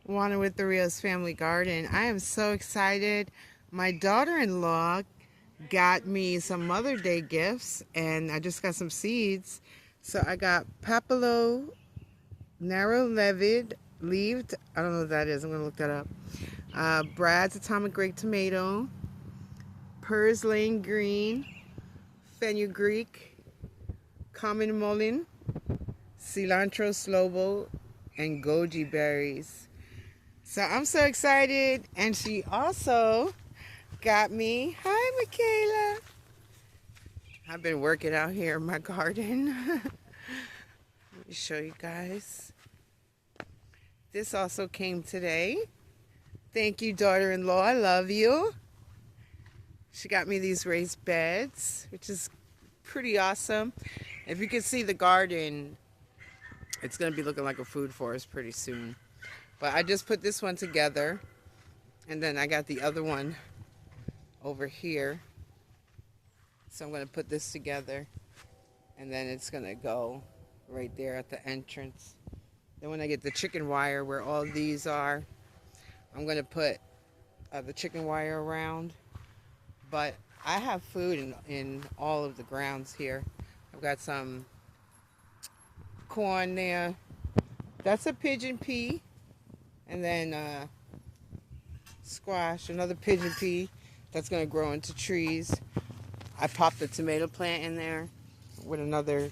Juana with the Rios Family Garden. I am so excited. My daughter-in-law got me some Mother Day gifts, and I just got some seeds. So I got Papilo Leaved. I don't know what that is. I'm going to look that up. Brad's Atomic Grape Tomato, Purslane Green, Fenugreek, Common Mullein, Cilantro Slobo, and goji berries. So I'm so excited. And she also got me, hi Michaela. I've been working out here in my garden. Let me show you guys. This also came today. Thank you, daughter-in-law. I love you. She got me these raised beds, which is pretty awesome. If you can see the garden, it's going to be looking like a food forest pretty soon. But I just put this one together, and then I got the other one over here. So I'm going to put this together, and then it's going to go right there at the entrance. Then when I get the chicken wire where all these are, I'm going to put the chicken wire around. But I have food in all of the grounds here. I've got some corn there. That's a pigeon pea. And then squash, another pigeon pea that's going to grow into trees. I popped a tomato plant in there with another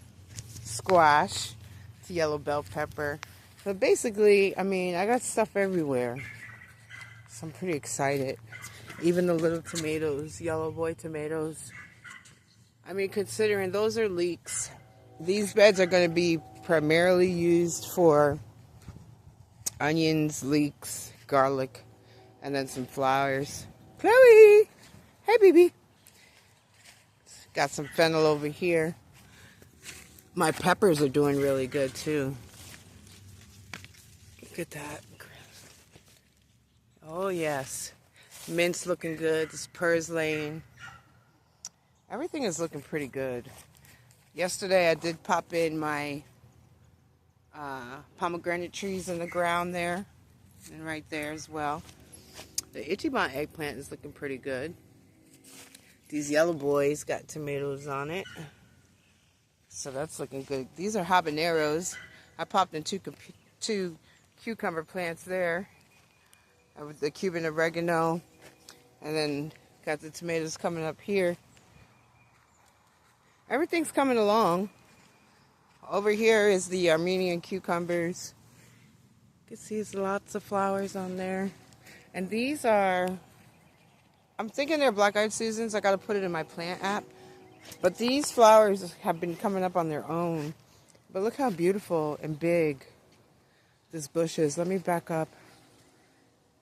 squash. It's yellow bell pepper. But basically, I mean, I got stuff everywhere. So I'm pretty excited. Even the little tomatoes, yellow boy tomatoes. I mean, considering those are leeks, these beds are going to be primarily used for onions, leeks, garlic, and then some flowers. Chloe! Hey, baby. Got some fennel over here. My peppers are doing really good, too. Look at that. Oh, yes. Mint's looking good. This purslane. Everything is looking pretty good. Yesterday, I did pop in my pomegranate trees in the ground there. And right there as well. The Ichiban eggplant is looking pretty good. These yellow boys got tomatoes on it. So that's looking good. These are habaneros. I popped in two cucumber plants there. With the Cuban oregano. And then got the tomatoes coming up here. Everything's coming along. Over here is the Armenian cucumbers. You can see there's lots of flowers on there. And these are, I'm thinking they're black-eyed Susans. I got to put it in my plant app. But these flowers have been coming up on their own. But look how beautiful and big this bush is. Let me back up.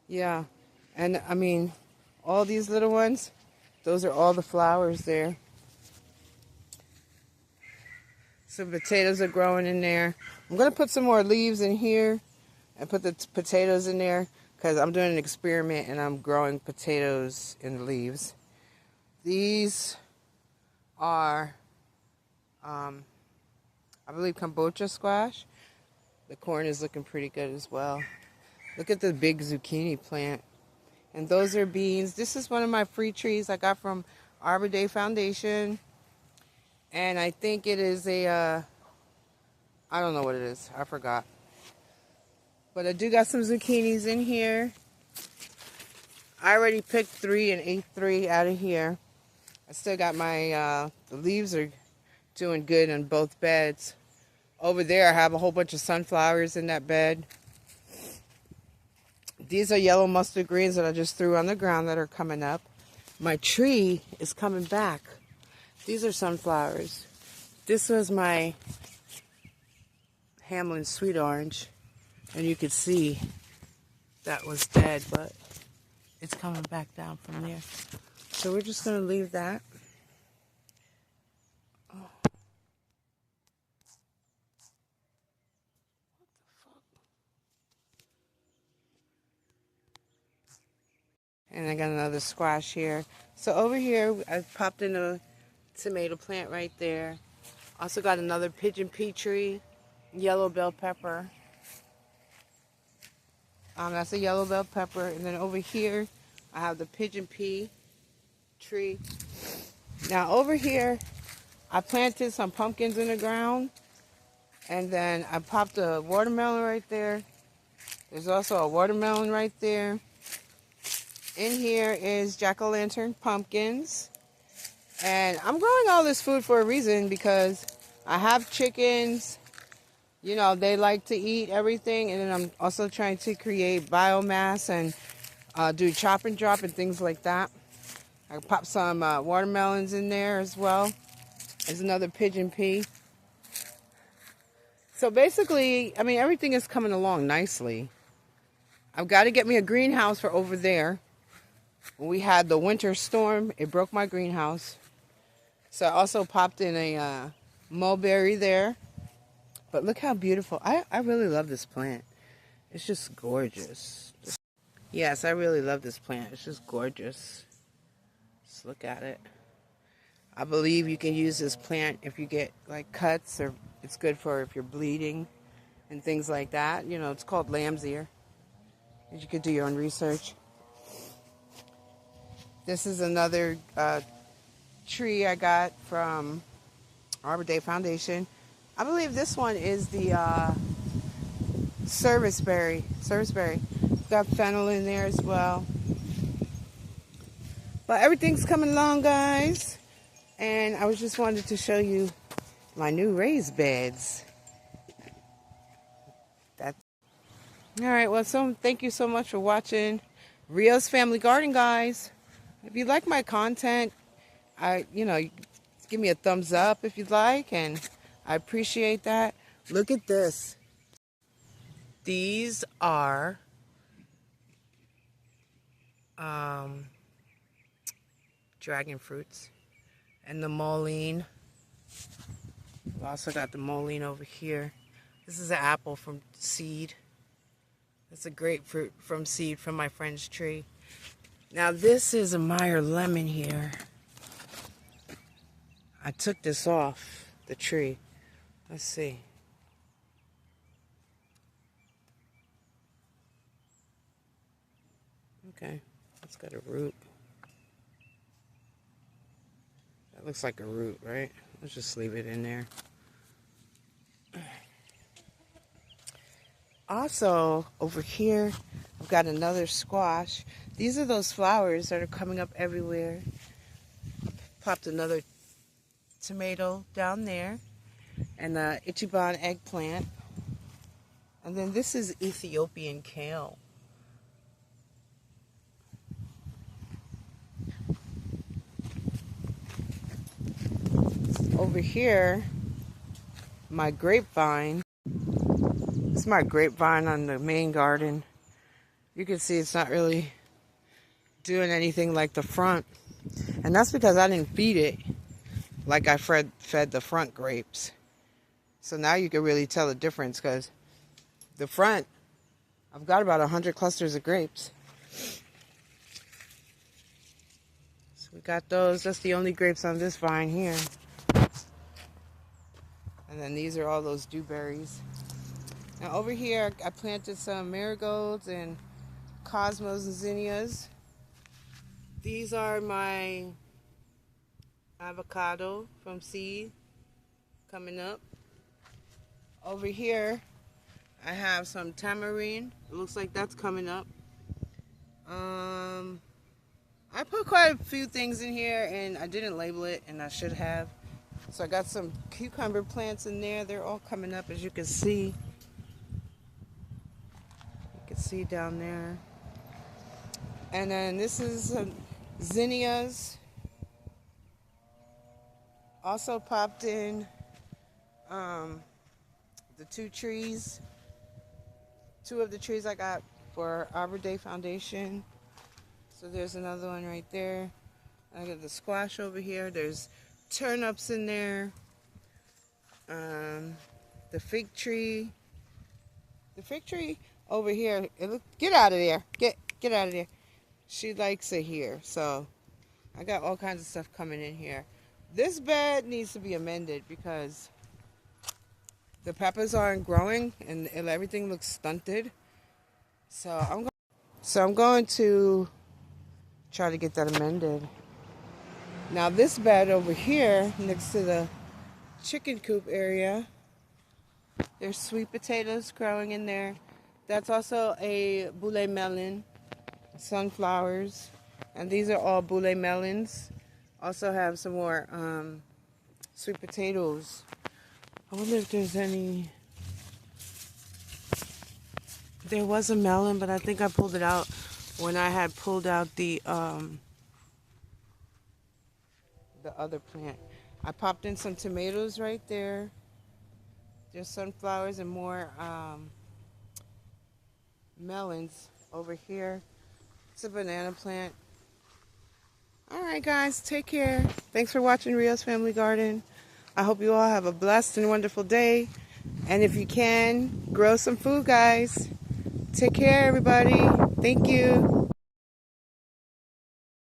Yeah. And I mean, all these little ones, those are all the flowers there. Some potatoes are growing in there. I'm going to put some more leaves in here and put the potatoes in there because I'm doing an experiment and I'm growing potatoes in the leaves. These are, I believe, kombucha squash. The corn is looking pretty good as well. Look at the big zucchini plant. And those are beans. This is one of my free trees I got from Arbor Day Foundation. And I think it is a, I don't know what it is. I forgot. But I do got some zucchinis in here. I already picked 3 and ate 3 out of here. I still got my, the leaves are doing good on both beds. Over there I have a whole bunch of sunflowers in that bed. These are yellow mustard greens that I just threw on the ground that are coming up. My tree is coming back. These are sunflowers. This was my Hamlin sweet orange. And you could see that was dead, but it's coming back down from there. So we're just going to leave that. Oh. And I got another squash here. So over here, I popped in a tomato plant right there. Also got another pigeon pea tree, yellow bell pepper, That's a yellow bell pepper. And then over here, I have the pigeon pea tree. Now over here, I planted some pumpkins in the ground. And then I popped a watermelon right there. There's also a watermelon right there. In here is jack-o'-lantern pumpkins. And I'm growing all this food for a reason because I have chickens. You know, they like to eat everything. And then I'm also trying to create biomass and do chop and drop and things like that. I pop some watermelons in there as well. There's another pigeon pea. So basically, I mean, everything is coming along nicely. I've got to get me a greenhouse for over there. When we had the winter storm, it broke my greenhouse. So I also popped in a mulberry there. But look how beautiful. I really love this plant. It's just gorgeous. Yes, I really love this plant. It's just gorgeous. Just look at it. I believe you can use this plant if you get like cuts, or it's good for if you're bleeding and things like that. You know, it's called lamb's ear. You could do your own research. This is another tree I got from Arbor Day Foundation. I believe this one is the serviceberry. Got fennel in there as well. But everything's coming along, guys. And I was just wanted to show you my new raised beds. Alright, well, thank you so much for watching Rio's Family Garden, guys. If you like my content, give me a thumbs up if you'd like, and I appreciate that. Look at this. These are dragon fruits. And the mullein. We've also got the mullein over here. This is an apple from seed. It's a grapefruit from seed from my friend's tree. Now this is a Meyer lemon here. I took this off the tree. Let's see. Okay, it's got a root. That looks like a root, right? Let's just leave it in there. Also, over here, I've got another squash. These are those flowers that are coming up everywhere. Popped another tomato down there. And the Ichiban eggplant. And then this is Ethiopian kale. Over here, my grapevine. It's my grapevine on the main garden. You can see it's not really doing anything like the front. And that's because I didn't feed it like I fed the front grapes. So now you can really tell the difference, because the front, I've got about 100 clusters of grapes. So we got those. That's the only grapes on this vine here. And then these are all those dewberries. Now over here, I planted some marigolds and cosmos and zinnias. These are my avocado from seed coming up. Over here, I have some tamarind. It looks like that's coming up. I put quite a few things in here and I didn't label it, and I should have. So I got some cucumber plants in there. They're all coming up, as you can see. You can see down there. And then this is some zinnias. Also popped in the two of the trees I got for Arbor Day Foundation. So there's another one right there. I got the squash over here. There's turnips in there. The fig tree. The fig tree over here. Get out of there. Get out of there. She likes it here. So I got all kinds of stuff coming in here. This bed needs to be amended because the peppers aren't growing and everything looks stunted. So I'm going to try to get that amended. Now this bed over here next to the chicken coop area, there's sweet potatoes growing in there. That's also a boule melon, sunflowers, and these are all boule melons. Also have some more sweet potatoes. I wonder if there's any. There was a melon, but I think I pulled it out when I had pulled out the other plant. I popped in some tomatoes right there. There's sunflowers and more melons over here. It's a banana plant. All right, guys, take care. Thanks for watching Rio's Family Garden. I hope you all have a blessed and wonderful day. And if you can, grow some food, guys. Take care, everybody. Thank you.